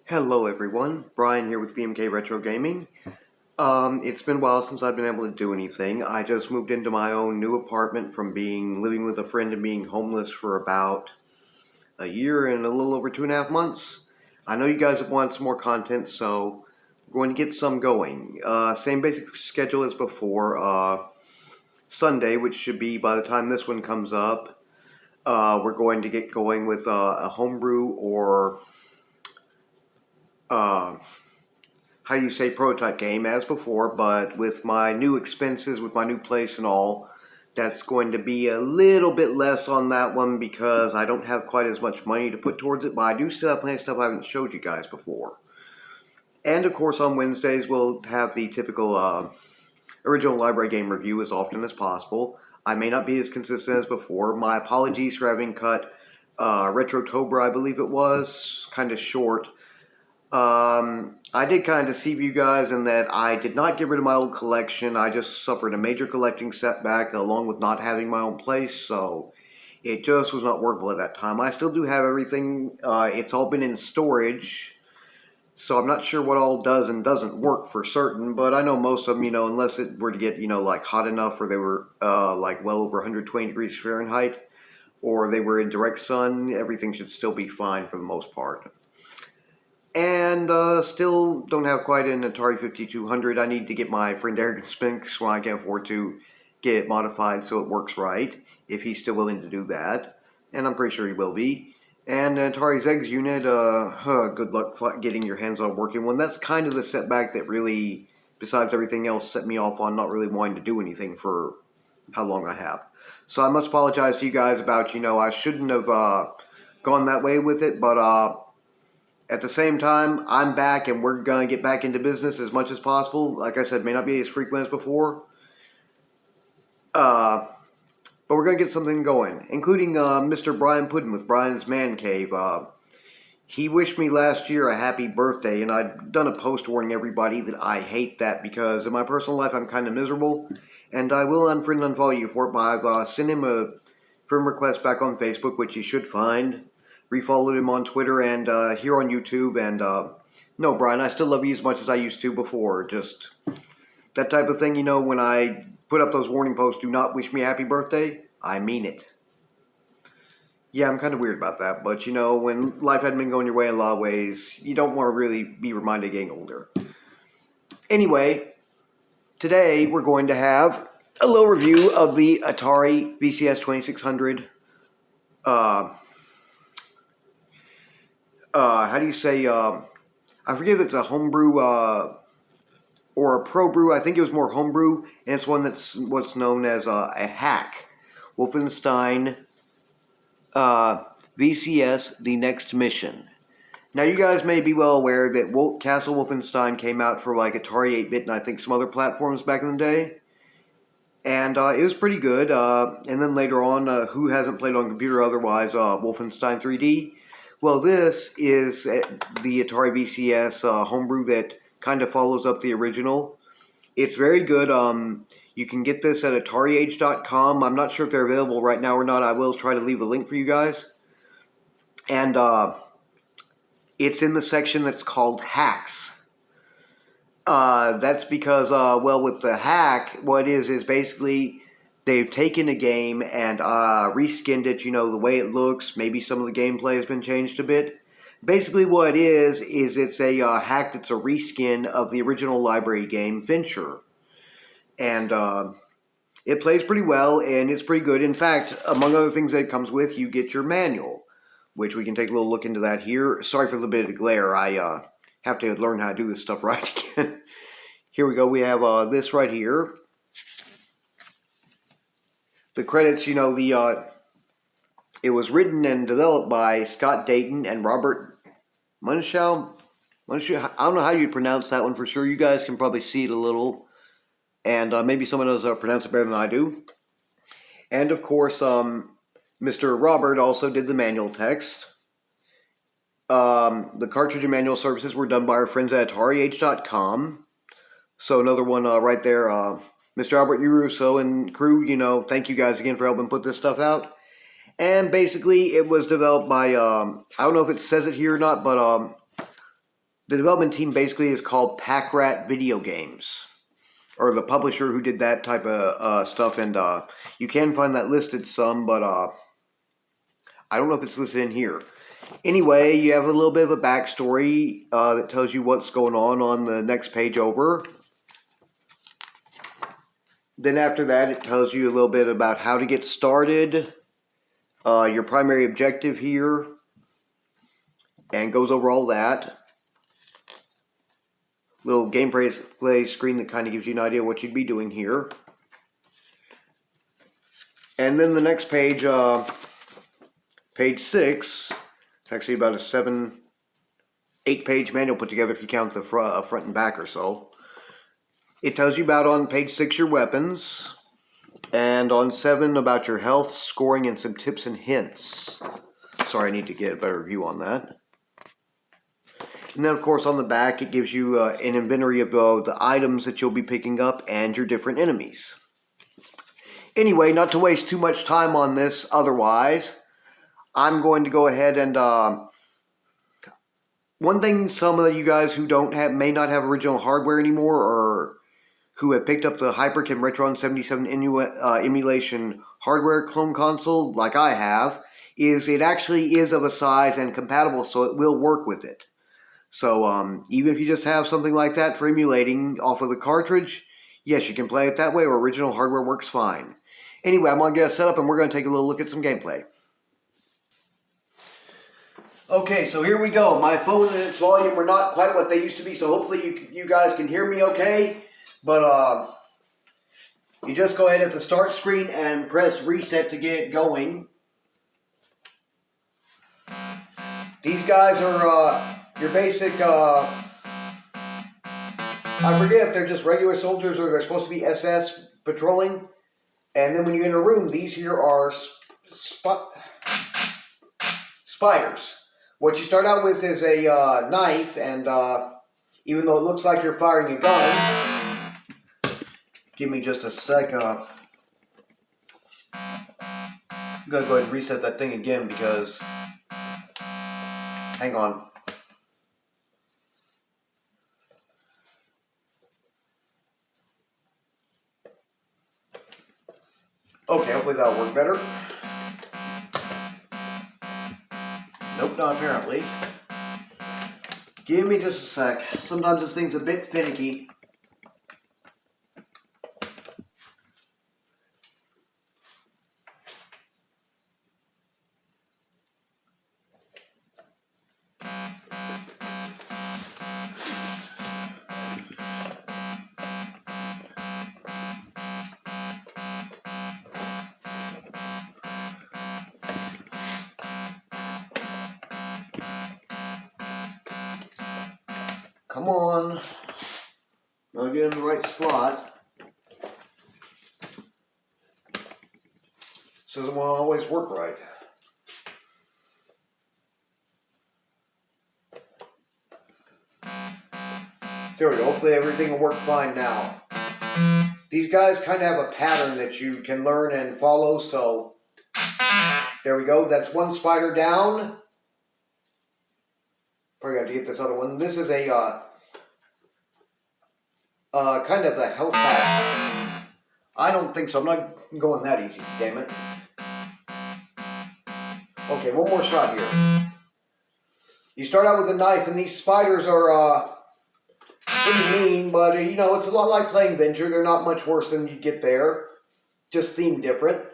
Hello everyone, Brian here with BMK Retro Gaming. It's been a while since I've been able to do anything. I just moved into my own new apartment from living with a friend and being homeless for about a year and a little over 2.5 months. I know you guys have wanted some more content, so we're going to get some going. Same basic schedule as before. Sunday, which should be by the time this one comes up, we're going to get going with a homebrew or how do you say, prototype game as before, but with my new expenses, with my new place and all, that's going to be a little bit less on that one because I don't have quite as much money to put towards it, but I do still have plenty of stuff I haven't showed you guys before. And of course on Wednesdays we'll have the typical original library game review as often as possible. I may not be as consistent as before. My apologies for having cut Retrotober, I believe it was, kind of short. I did kind of deceive you guys in that I did not get rid of my old collection. I just suffered a major collecting setback along with not having my own place, so it just was not workable at that time. I still do have everything. It's all been in storage, so I'm not sure what all does and doesn't work for certain, but I know most of them, unless it were to get, like hot enough where they were like well over 120 degrees Fahrenheit, or they were in direct sun, everything should still be fine for the most part. And still don't have quite an Atari 5200. I need to get my friend Eric Spinks when I can afford to get it modified so it works right, if he's still willing to do that. And I'm pretty sure he will be. And an Atari ZEGS unit, good luck getting your hands on a working one. That's kind of the setback that really, besides everything else, set me off on not really wanting to do anything for how long I have. So I must apologize to you guys about, I shouldn't have gone that way with it, but at the same time, I'm back and we're going to get back into business as much as possible. Like I said, may not be as frequent as before. But we're going to get something going, including Mr. Brian Puddin with Brian's Man Cave. He wished me last year a happy birthday, and I'd done a post warning everybody that I hate that because in my personal life I'm kind of miserable, and I will unfriend and unfollow you for it, but I've sent him a friend request back on Facebook, which you should find. Refollowed him on Twitter and here on YouTube, and no, Brian, I still love you as much as I used to before. Just that type of thing, when I put up those warning posts, do not wish me a happy birthday, I mean it. Yeah, I'm kind of weird about that, but when life hadn't been going your way in a lot of ways, you don't want to really be reminded of getting older. Anyway, today we're going to have a little review of the Atari VCS 2600. How do you say, I forget if it's a homebrew or a pro brew. I think it was more homebrew, and it's one that's what's known as a hack. Wolfenstein VCS, The Next Mission. Now, you guys may be well aware that Castle Wolfenstein came out for like Atari 8-bit and I think some other platforms back in the day. And it was pretty good. And then later on, who hasn't played on computer otherwise, Wolfenstein 3D? Well, this is the Atari VCS homebrew that kind of follows up the original. It's very good. You can get this at AtariAge.com. I'm not sure if they're available right now or not. I will try to leave a link for you guys. And it's in the section that's called Hacks. That's because, well, with the hack, what it is basically they've taken a game and reskinned it, the way it looks. Maybe some of the gameplay has been changed a bit. Basically what it is it's a hack that's a reskin of the original library game, Venture. And it plays pretty well, and it's pretty good. In fact, among other things that it comes with, you get your manual, which we can take a little look into that here. Sorry for the bit of glare. I have to learn how to do this stuff right again. Here we go. We have this right here. The credits, it was written and developed by Scott Dayton and Robert Munschau. I don't know how you pronounce that one for sure. You guys can probably see it a little. And maybe someone knows how to pronounce it better than I do. And of course, Mr. Robert also did the manual text. The cartridge and manual services were done by our friends at AtariAge.com. So another one right there. Mr. Albert Uruso and crew, thank you guys again for helping put this stuff out. And basically, it was developed by, I don't know if it says it here or not, but The development team basically is called Packrat Video Games, or the publisher who did that type of stuff, and you can find that listed some, but I don't know if it's listed in here. Anyway, you have a little bit of a backstory that tells you what's going on the next page over. Then after that, it tells you a little bit about how to get started, your primary objective here, and goes over all that. Little gameplay screen that kind of gives you an idea what you'd be doing here. And then the next page, page 6, it's actually about a 8-page manual put together if you count the front and back or so. It tells you about, on page 6, your weapons, and on 7 about your health, scoring, and some tips and hints. Sorry, I need to get a better view on that. And then, of course, on the back, it gives you an inventory of the items that you'll be picking up and your different enemies. Anyway, not to waste too much time on this otherwise, I'm going to go ahead and... one thing some of you guys who may not have original hardware anymore, or who have picked up the Hyperkin Retron 77 emulation hardware clone console, like I have, is it actually is of a size and compatible, so it will work with it. So even if you just have something like that for emulating off of the cartridge, yes, you can play it that way, or original hardware works fine. Anyway, I'm going to get it set up and we're going to take a little look at some gameplay. Okay, so here we go. My phone and its volume were not quite what they used to be, so hopefully you guys can hear me okay. But you just go ahead at the start screen and press reset to get going. These guys are your basic, I forget if they're just regular soldiers or they're supposed to be SS patrolling. And then when you enter a room, these here are spiders. What you start out with is a knife, and even though it looks like you're firing a gun, give me just a sec. I'm going to go ahead and reset that thing again because, hang on. Okay, hopefully that'll work better. Nope, not apparently. Give me just a sec. Sometimes this thing's a bit finicky. Come on. I'll get in the right slot. This doesn't want to always work right. There we go. Hopefully everything will work fine now. These guys kind of have a pattern that you can learn and follow, so there we go. That's one spider down. Probably got to get this other one. This is a kind of a health pack. I don't think so. I'm not going that easy, damn it. Okay, one more shot here. You start out with a knife, and these spiders are pretty mean, but you know, it's a lot like playing Venture. They're not much worse than you get there. Just themed different.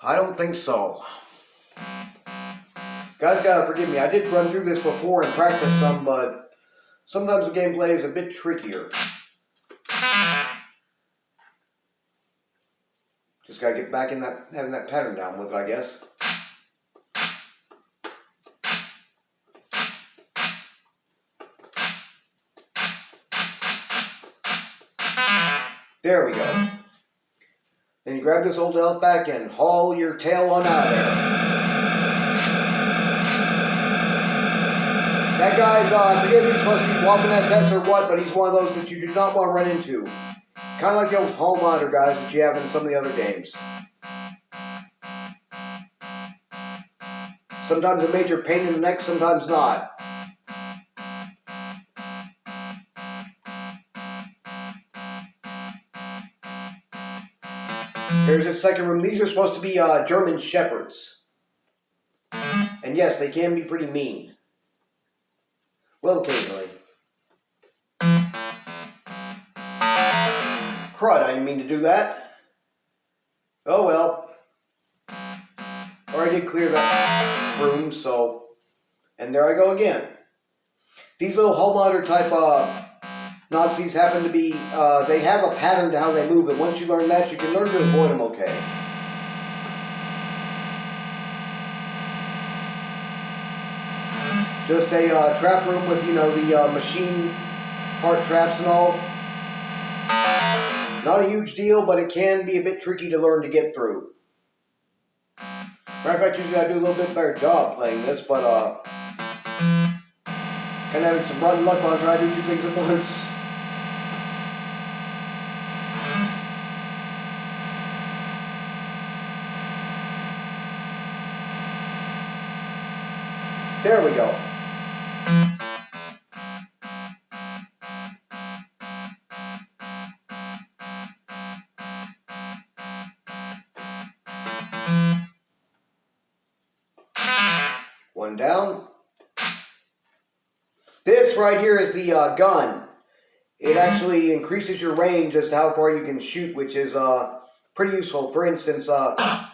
I don't think so. Guys gotta forgive me. I did run through this before and practice some, but sometimes the gameplay is a bit trickier. Just gotta get back in that, having that pattern down with it, I guess. There we go. Then you grab this old health back and haul your tail on out of there. That guy's, I forget if he's supposed to be Wolfenstein VCS or what, but he's one of those that you do not want to run into. Kind of like the old hall monitor guys that you have in some of the other games. Sometimes a major pain in the neck, sometimes not. Here's the second room. These are supposed to be German Shepherds. And yes, they can be pretty mean. Well, occasionally. Crud, I didn't mean to do that. Oh well. Or I did clear that room, so... And there I go again. These little hall monitor type Nazis happen to be... they have a pattern to how they move, and once you learn that, you can learn to avoid them okay. Just a trap room with, you know, the machine part traps and all. Not a huge deal, but it can be a bit tricky to learn to get through. Matter of fact, usually I do a little bit better job playing this, but kind of having some rotten luck while I try to do two things at once. There we go. One down. This right here is the gun. It actually increases your range as to how far you can shoot, which is pretty useful. For instance, I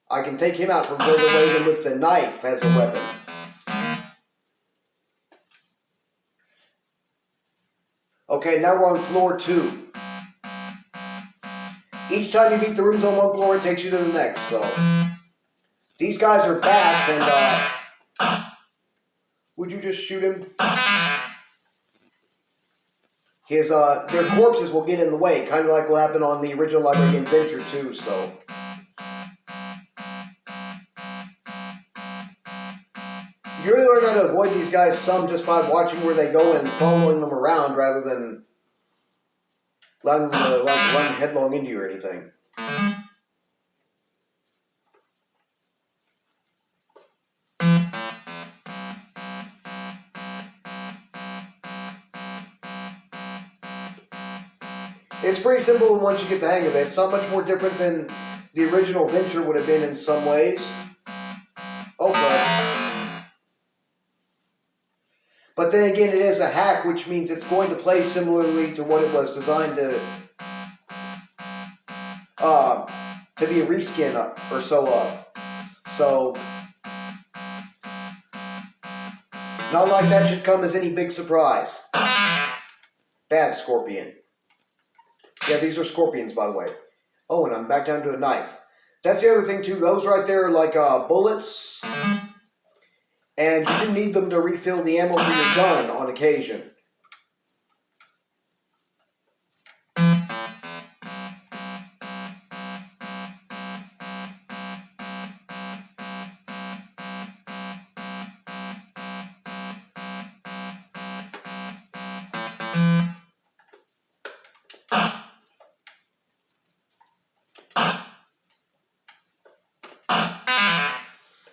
can take him out from further away than with the knife as a weapon. Okay, now we're on floor 2. Each time you beat the rooms on one floor, it takes you to the next, so... These guys are bats, and, would you just shoot him? His, their corpses will get in the way, kind of like what happened on the original library game Venture 2, so... You really learn how to avoid these guys some just by watching where they go and following them around rather than letting them run headlong into you or anything. It's pretty simple once you get the hang of it. It's not much more different than the original Venture would have been in some ways. Okay. But then again, it is a hack, which means it's going to play similarly to what it was designed to be a reskin or so of. So, not like that should come as any big surprise. Bad scorpion. Yeah, these are scorpions, by the way. Oh, and I'm back down to a knife. That's the other thing, too. Those right there are like bullets. And you do need them to refill the ammo for your gun on occasion.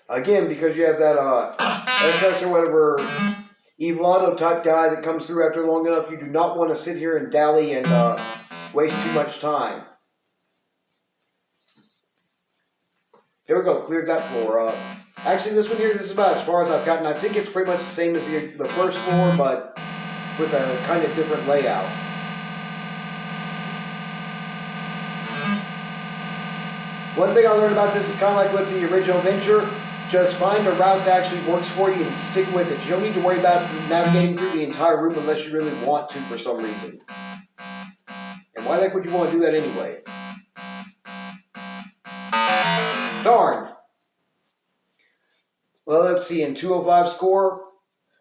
Again, because you have that SS or whatever Evil Auto type guy that comes through after long enough, you do not want to sit here and dally and waste too much time. There we go, cleared that floor. Actually, this one here, this is about as far as I've gotten. I think it's pretty much the same as the first floor, but with a kind of different layout. One thing I learned about this is kind of like with the original Venture. Just find a route that actually works for you and stick with it. You don't need to worry about navigating through the entire room unless you really want to for some reason. And why the heck would you want to do that anyway? Darn! Well, let's see, in 205 score.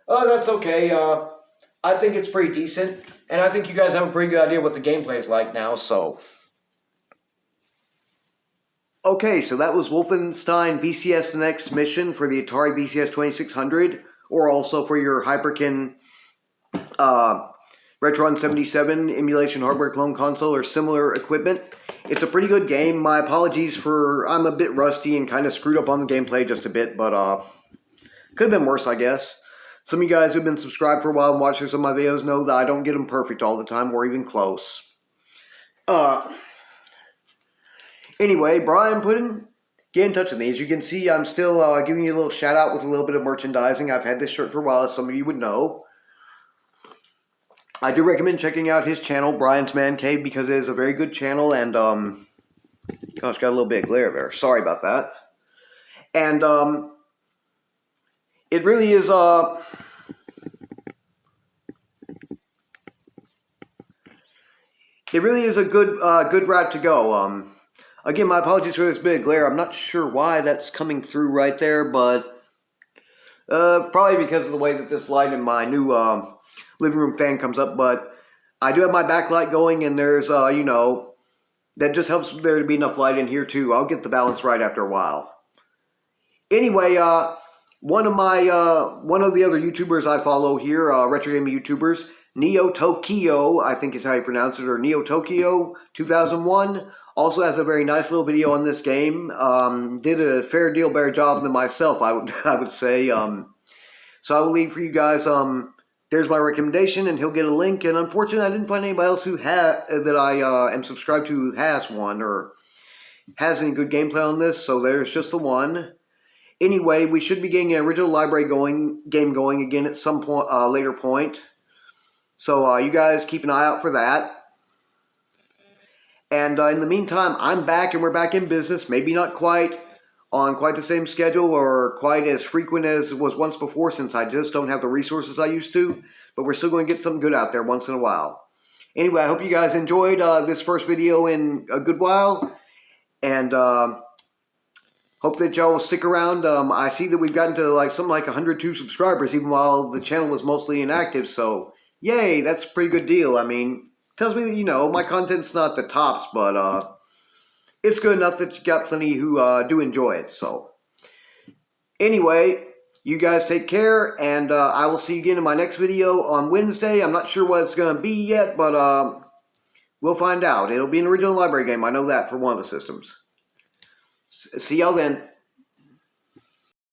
Oh, that's okay. I think it's pretty decent. And I think you guys have a pretty good idea what the gameplay is like now, so... Okay, so that was Wolfenstein VCS The Next Mission for the Atari VCS 2600, or also for your Hyperkin Retron 77 emulation hardware clone console or similar equipment. It's a pretty good game. My apologies for I'm a bit rusty and kind of screwed up on the gameplay just a bit, but could have been worse, I guess. Some of you guys who've been subscribed for a while and watching some of my videos know that I don't get them perfect all the time or even close. Anyway, Brian Puddin, get in touch with me. As you can see, I'm still giving you a little shout out with a little bit of merchandising. I've had this shirt for a while, as some of you would know. I do recommend checking out his channel, Brian's Man Cave, because it is a very good channel, and, gosh, got a little bit of glare there. Sorry about that. And, it really is, a good route to go. Again, my apologies for this bit of glare. I'm not sure why that's coming through right there, but probably because of the way that this light in my new living room fan comes up. But I do have my backlight going, and there's, you know, that just helps there to be enough light in here too. I'll get the balance right after a while. Anyway, one of the other YouTubers I follow here, retro gaming YouTubers, Neo Tokyo, I think is how you pronounce it, or Neo Tokyo 2001, also has a very nice little video on this game. Did a fair deal better job than myself, I would say. So I will leave for you guys. There's my recommendation, and he'll get a link. And unfortunately, I didn't find anybody else who that I am subscribed to who has one or has any good gameplay on this. So there's just the one. Anyway, we should be getting an original library game going again at some point, later point. So you guys keep an eye out for that. And in the meantime, I'm back, and we're back in business. Maybe not quite on quite the same schedule or quite as frequent as it was once before, since I just don't have the resources I used to. But we're still going to get something good out there once in a while. Anyway, I hope you guys enjoyed this first video in a good while. And hope that y'all will stick around. I see that we've gotten to something like 102 subscribers, even while the channel was mostly inactive. So, yay, that's a pretty good deal. I mean, tells me that, you know, my content's not the tops, but it's good enough that you got plenty who do enjoy it. So, anyway, you guys take care, and I will see you again in my next video on Wednesday. I'm not sure what it's going to be yet, but we'll find out. It'll be an original library game. I know that for one of the systems. See y'all then.